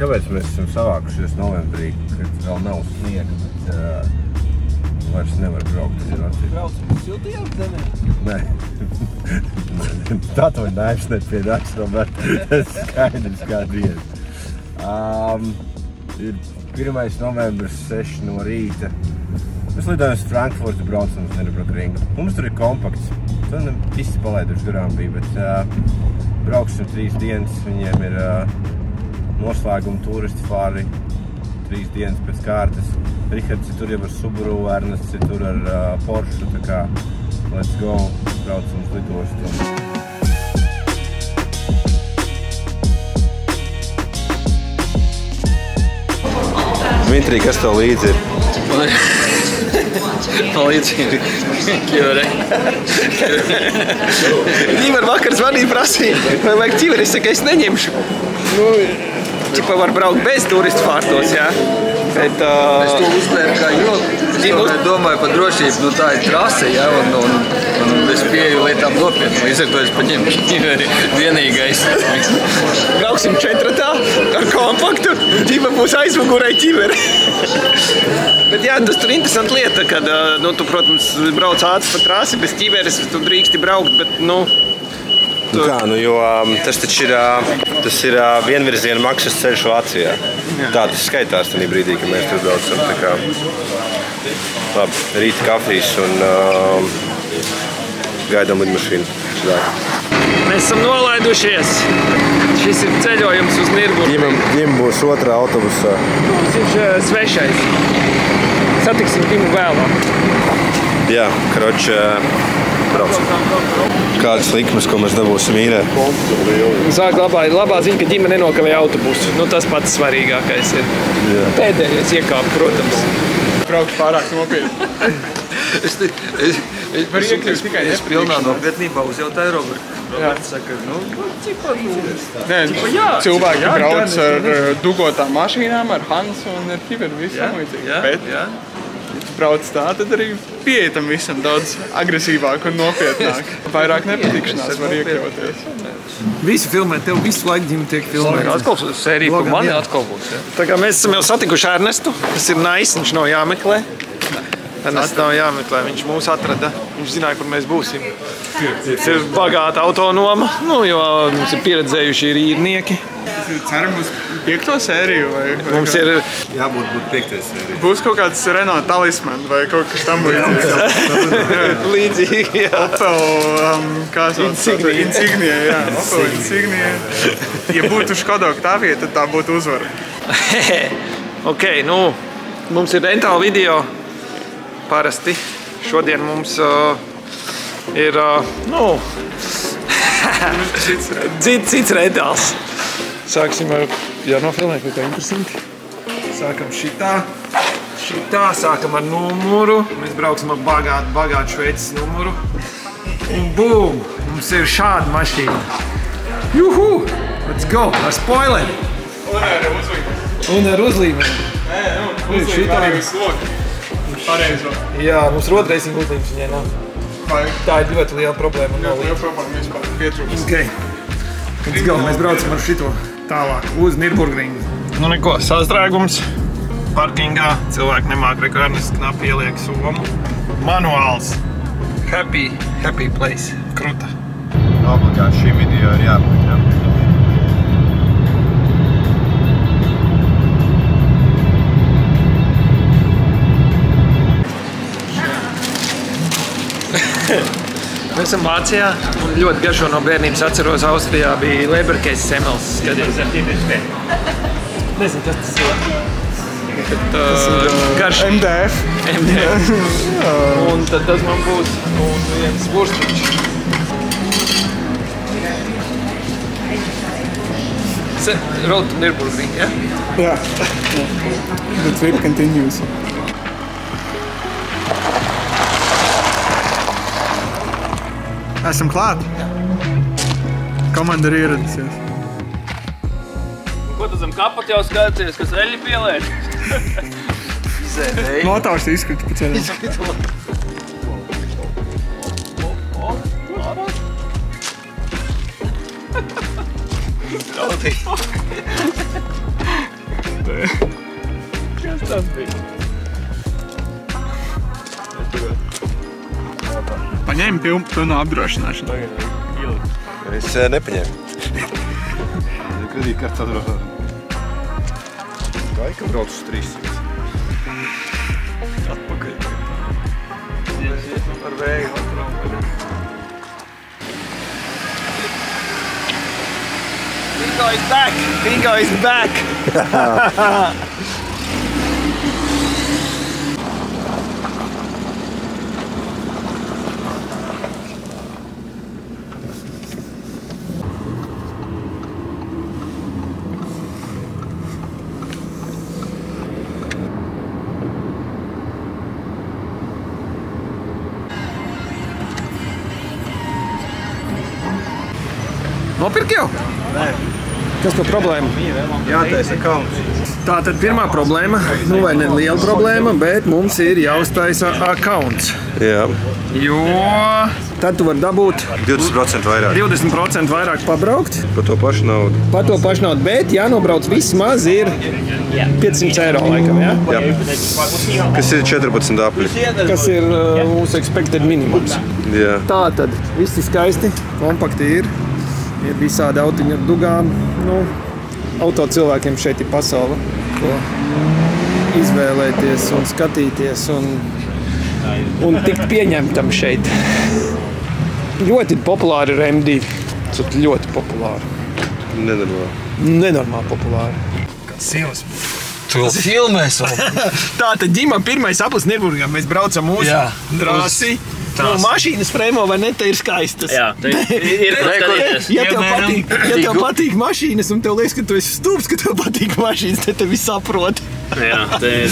Kāpēc mēs esam savākušies novembrī, kad vēl nav sniega, bet vairs nevar braukt? Braucam uz siltajām zemēm? Nē. Tā to naips nepiedāks, Robert. Tas skaidrs kā diena. Ir 1. novembris, 6 no rīta. Mēs lidojam uz Frankfurtu, braucam uz Nürburgringu. Mums tur ir kompakts. Tur visi palaiduši garām bija, bet brauksim 3 dienas. Viņiem ir noslēguma turistu fāri 3 dienas pēc kārtas. Rihards ir tur jau ar Subaru, Ernests ir tur ar Porsche, tā kā let's go, braucam uz lidostu. Dmitrij, kas tev līdzi ir? Palīdzi ķiveri. Ķiver vakar zvanīja prasīja, vai vajag ķiveri, es saku, es neņemšu. Čipa var braukt bez turistu fārtos, jā. Bet, es to uztvēru kā joku. Es domāju par drošību, tā ir trase, jā, un es pieeju lietām nopietni. Līdz ar to es paņemšu ķiveri vienīgais. Brauksim 4 ar kompaktu, ķipa būs aizmugurē ķiveri. Bet jā, tas tur interesanta lieta, kad, tu, protams, brauc ātri pa trasi, bez ķiveres, tu drīksti braukt, bet, Kā, jo tas taču ir vienvirziena maksas ceļš Vācijā. Tā tas skaitās tajā brīdī, kad mēs tur braucam. Tā kā, labi, rīta kafijas un gaidām lidmašīnu. Mēs esam nolaidušies. Šis ir ceļojums uz Nürburgringu. Ģim būs otrā autobusā. Mums ir svešais. Satiksim Ģimu vēlāk. Jā, kroči, braucam. Kādas likmes, ko mēs dabūsim īrē? Sāk labā ziņa, ka ģime nenokavēja autobusu. Tas pats svarīgākais ir. Jā. Pēdējais iekāp, protams. Braukt pārāk nopietni. Es pilnā nopietnībā uzjautāju Robertu. Roberts saka, cilvēki brauc ar dugotām mašīnām, ar Hansu un ar ķiveru visam līdzīgi. Bet, ja tu brauc tā, tad arī pieeja tam visam daudz agresīvāk un nopietnāk. Vairāk nepatikšanās var iekļauties. Visi filmē, tev visu laiku ģime tiek filmēt. Atkal sērija par mani atkal būs. Tā kā mēs esam jau satikuši Ernestu, tas ir nice, viņš nav jāmeklē. Ernests nav jāmeklē, viņš mūs atrada, viņš zināja, kur mēs būsim. Tas ir bagāta autonoma, jo mums ir pieredzējuši īrnieki. Ceram uz 5. sēriju vai? Mums ir... Jābūt 5. sēriju. Būs kaut kāds Renault Talisman vai kaut kas tam līdzīgs. Līdzīgi, jā. Opel, kā sauc? Insignia, jā. Opel Insignia. Ja būtu Škoda Octavia, tad tā būtu uzvara. Ok, mums ir rentāli video. Parasti. Šodien mums ir, cits rentāls. Sāksim ar, nofilmēt kaut kā interesanti. Sākam šitā, sākam ar numuru. Mēs brauksim ar bagātu Šveices numuru. Un bum! Mums ir šāda mašīna. Juhu! Let's go! Ar spoileri! Un ar uzlīmēm. Uzlīmēm arī slogi. Pareizo. Jā, mums roadracing uzlīmes viņai nav. Tā ir ļoti liela problēma. Liela problēma vispār pietrūkst. Ok. Let's go! Mēs braucam ar šito tālāk uz Nürburgringu. Neko, sastrēgums. Parkingā cilvēki nemāk rekornis knapi ieliek somu. Manuāls. Happy place. Kruta. Obligāti šī video ir jābūt, jā. Mēs esam Vācijā un ļoti garšo no bērnības atceros Austrijā bija Leberkäse semels. Nezinu, kas tas ir. Garš. MDF. Un tad tas man būs un viens vurstiņš. Road to Nürburgring, ja? Jā. The trip continues. Esam klāt. Komanda ir ieradusies. Ko tu zem kapot jau skaties, kas eļļi pielēt? Motors izkrita pa ceļam. tas bija. Paņēmi pilnu apdrošināšanu. Es nepaņēmu. Kredītkartes apdrošināšanu. Vai, ka brauc uz 300? Atpakaļ. Ar vēju atbraukt. Bingo is back! Bingo is back! Nopirki jau? Nē. Kas par problēmu? Jātaisa kauns. Tātad pirmā problēma, nu vai ne liela problēma, bet mums ir jāuztaisa accounts. Jā. Jo tad tu vari dabūt 20% vairāk. 20% vairāk pabraukt Par to pašu naudu. par to pašu naudu, bet jānobrauc vismaz ir 500 eiro laikam, ja? Jā. Kas ir 14 apļi. Kas ir mūsu expected minimums. Jā. Tātad viss ir skaisti, kompakti ir visādi autiņi ar dugām. Nu, auto cilvēkiem šeit ir pasaule, ko izvēlēties un skatīties un tikt pieņemtam šeit. Ļoti populāri ir MD. Ļoti populāri. Nenormāli populāri. Kā sievas. Tu vēl filmēs vēl? Tātad ģimā pirmais aplis Nirburgā. Mēs braucam mūsu trasi. No mašīnas frēmo vai ne, te ir skaistas. Jā, te ir skatīties. Ja tev patīk mašīnas un tev liekas, ka tu esi stulbs, ka tev patīk mašīnas, tad tevi saprot. Jā, te ir.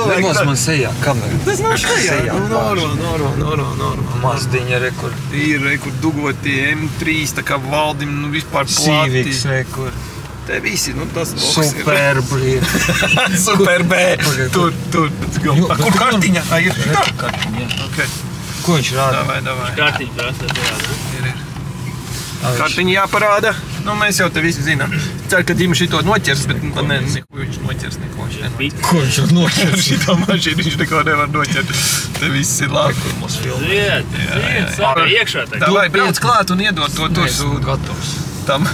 Nemaz man sejā kamera. Tas nav šajā. Normāli. Mazdiņa rekur. Ir rekur dugotie M3, tā kā valdim, nu vispār plati. Sīviks rekur. Te visi, nu tas boks ir. Super, blīd. Super B. Tur. Kur kartiņa? Ir šitā? Kartiņa. Ok. Ko viņš rāda? Davai. Kārtīgi prasa, jā, ne? Ir. Kartiņa jāparāda. Nu, mēs jau te visi zinām. Ceru, ka Dima šito noķers, bet nu, ne, viņš noķers neko. Ko viņš noķers? Šito mašīnu viņš neko nevar noķert. Te viss ir labi. Kur mums filmē? Ziet, sāka iekšā tagad. Davai, brauc klāt un iedod to Esmu gatavs. tam.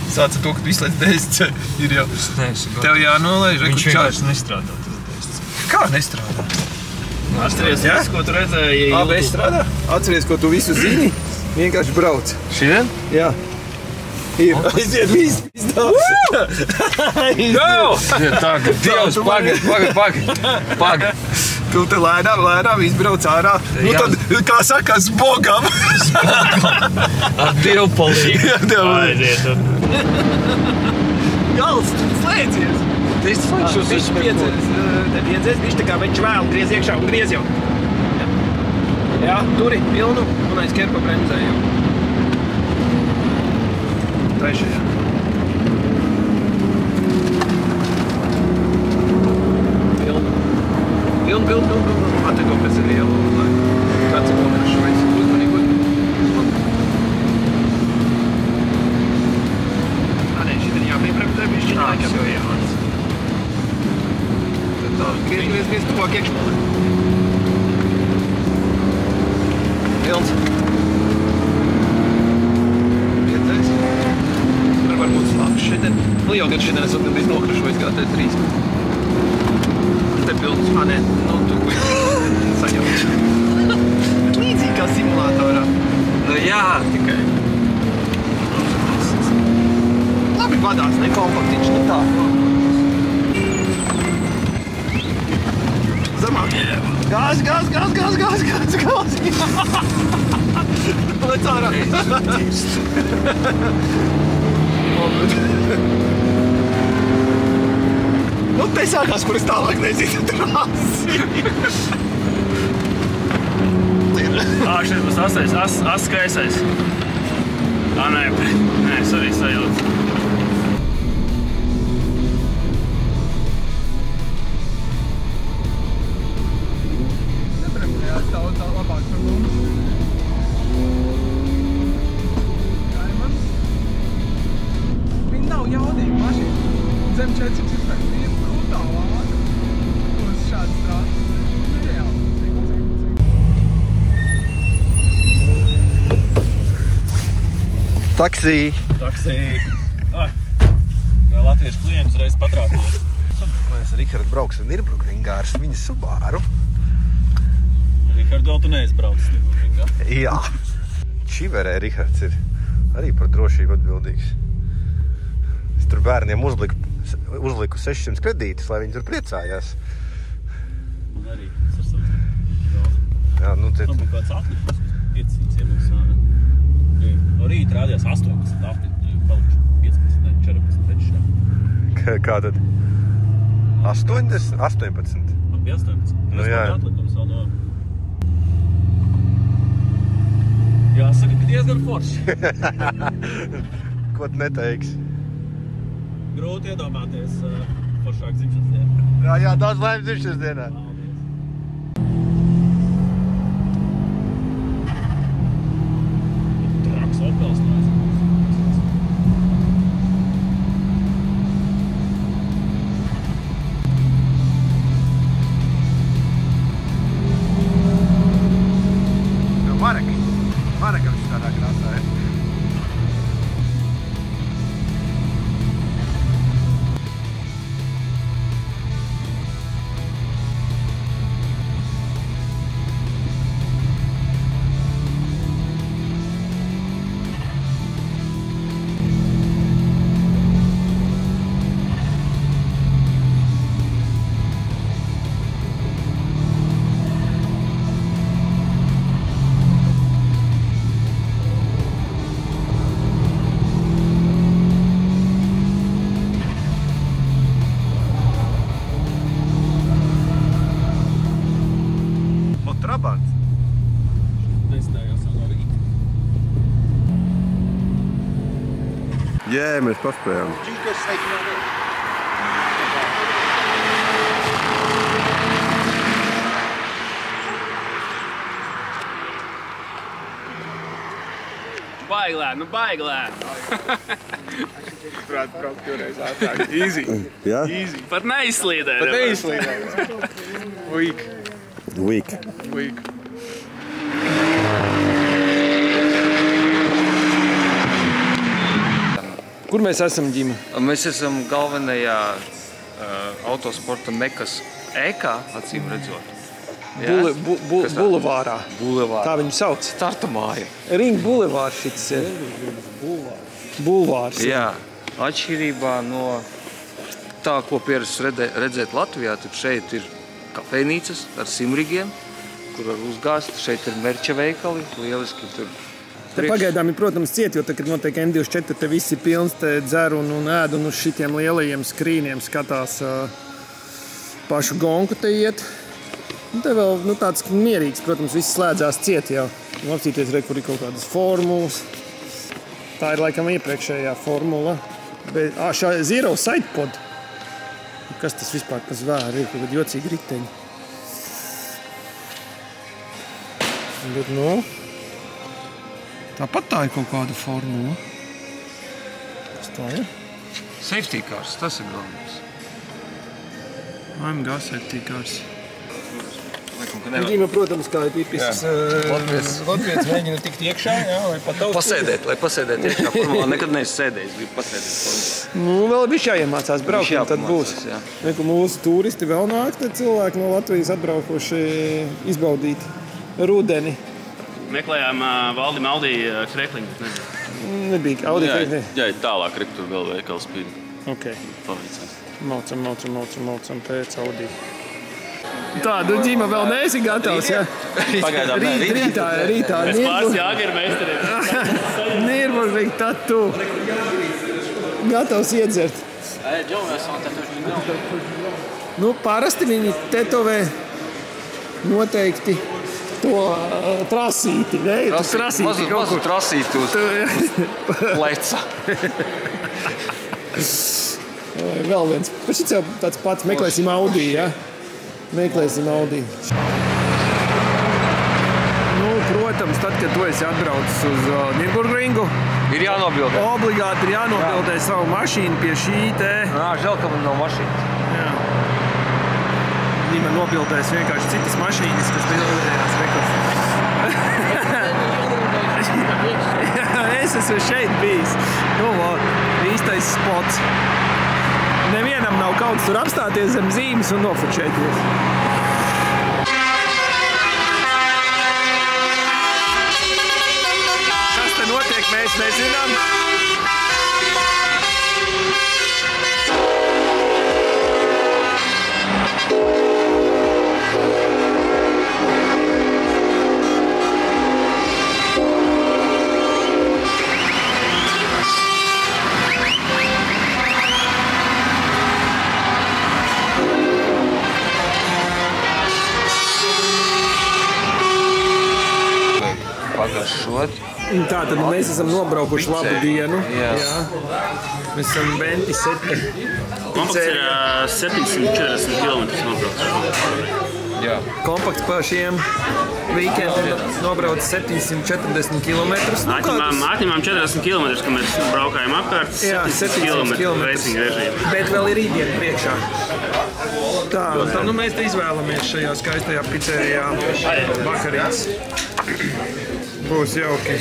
Sāca to, ka tu izslēdz DSC. Ir jau. Es neesmu Tev gatavs. jānolaiž. Viņš vienkārši nestrādā. Kā nestrādā? Atceries visu, ko tu redzēji. Labi, es strādā. Atceries, ko tu visu zini. Vienkārši brauc. Šodien? Jā. Ir. Aiziet viss. Go! Tagad, Dievs, pagad. Tu te lēnām izbrauc ārā. Nu tad, kā saka, zbogam. Ar divpalīgu. Aiziet. Gals, slēdzies. Viņš piedzēs, viņš tā kā viņš vēl griez iekšā un griez jau. Jā, turi pilnu un aizķer pa bremzē jau. Trešajā. Pilnu. Atego pēc lielu, lai kāds nomiršu veids. Uzmanīgi. Nē, šitien jāpiepremtē, bišķiņ laikam jau jāmāc. Tad tā, griez tuvāk iekšā. Pilns. Piedzēs. Tur var būt slāpš šitien. Nu jau gan šitien esat nebijis nokrušojis kā T3. Te pilns, nē, nu tu saņemt. Līdzīgi kā simulātorā. Nu jā, tikai. Labi vadās, ne kompaktiņš, ne tā. Zemāk. Gāz. Lec ārā. Nu, te sākās, kur es tālāk nezinu trasi. Šeit būs as skaisais. Nē, es arī sajūtu. Nebremzējās tā labāk par mums. Kaimans. Viņa nav jaudīga mašīna. Zem 4 cipari. Viņa brutā lāka. Tos Taksī. Vai latviešu klientus reiz patrāpījos. Mēs ar Rihardu brauksim Nürburgringā ar viņa Subaru. Rihardu, vēl tu neizbraucis Nürburgringā. Jā. Čiverē Rihards ir arī par drošību atbildīgs. Es tur bērniem uzliku 600 kredītus, lai viņi tur priecājās. Man arī tas ar savu. Jā, nu te... Man būtu kāds atlikums, 500 iemaksā. No rīta rādījās 18 apti, palikuši 15, 14 pēc Kā tad? 18? 18. Man bija 18. Nu jā. Atlikums vēl no... Jāsaka, ka diezgan forši. Ko tu neteiksi? Grūti iedomāties foršāk dzimšanas dienu. Jā, daudz laimes dzimšanas dienā. Traks Opels no Marekam viņš tādā krāsā ir. Trabants. Nestājās vēl no rīta. Jē, mēs paspējām. Baigi lēni. Prāt, braukt divreiz ātrāk. Easy. Jā? Easy. Pat neizslīdē. Pat neizslīdē. Weak. Kur mēs esam, Ģima? Mēs esam galvenajā autosporta mekas ēkā, acīm redzot. Bulevārā. Tā viņu sauc. Starta māja. Ring bulevārs šits ir. Bulvārs. Jā, atšķirībā no tā, ko pierast redzēt Latvijā, tad šeit ir kafejnīcas ar simrigiem, kur var uzgāzt. Šeit ir merča veikali, lieliski tur. Te pagaidām ir, protams, ciet, jo te, kad notiek N24, te viss ir pilns, te dzer un ēd un uz šitiem lielajiem skrīniem skatās pašu gonku te iet. Un te vēl tāds mierīgs, protams, viss slēdzās ciet jau. Apsīties, kur ir kaut kādas formulas. Tā ir laikam iepriekšējā formula. Šā Zero Sidepod. Kas tas vispār pa zvēru ir? Kaut jocīgi riteņi. Bet, tāpat tā ir kaut kāda formula. Kas tā ir? Safety cars, tas ir galvenais. AMG safety cars. Ģima, protams, kā ir tipisks Latvijas mēģina tikt iekšā, vai pat pasēdēt iekšā formulā. Nekad neesmu sēdējis, gribu pasēdēt formulā. Vēl bišķi jāiemācās braukt, un tad būs. Mūsu turisti vēl nāk, tad cilvēki no Latvijas atbraukuši izbaudīt rudeni. Meklējām Valdim Audi krekliņu. Nebija Audi krekliņu? Jā, tālāk rekt tur vēl veikals bija. Ok. Paveicās. Maucam pēc Audi. Tā, Ģima, vēl neesi gatavs, jā? Pagaidām, Rītā. Mēs pāris jāgermeistariem. Nürburgring, tad tu. Gatavs iedzert. Parasti viņi tetovē noteikti to trasīti, ne? Mazu trasīti uz pleca. Vēl viens. Šis jau tāds pats, meklēsim Audi, jā? Meklēsim Audi. Protams, tad, kad tu esi atbraucis uz Nürburgringu, ir jānobildē. Obligāti ir jānobildē savu mašīnu pie šī te. Žēl, ka man nav mašīnas. Jā. Ģima nobildēs vienkārši citas mašīnas, kas bildējās. Es esmu šeit bijis. Nu, īstais spots. Nevienam nav kaut tur apstāties zem zīmes un nofočēties. Kas te notiek, mēs nezinām. Pagaršot. Tātad mēs esam nobraukuši labu dienu. Jā. Mēs esam Benti 7. Kompakts ir 740 km nobraucis. Jā. Kompakts pa šiem weekendiem nobrauc 740 km. Atņemām 40 km, kad mēs braukājām apkārt. Jā, 700 km. Racing režīmu. Bet vēl ir rītdien priekšā. Tā, nu mēs te izvēlamies šajā skaistajā picerijā vakarītes. Būs jauki.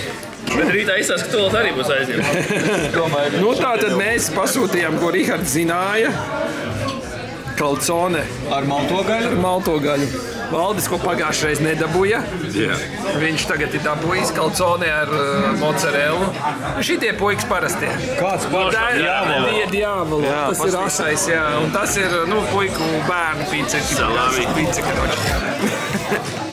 Bet rītā izsās, ka tolot arī būs aizņemts. Nu tā tad mēs pasūtījām, ko Rihards zināja. Kalcone Ar maltogaļu? ar maltogaļu. Valdis, ko pagājušreiz nedabūja. Jā. Viņš tagad ir dabūjis kalcone ar mozzarellu. Šitie puikas parastie. Kāds Tā ir Diavolo. Diavolo. Jā, Tas ir asais, jā. Un tas ir, nu, puiku bērnu pīce. Salami. Pīce,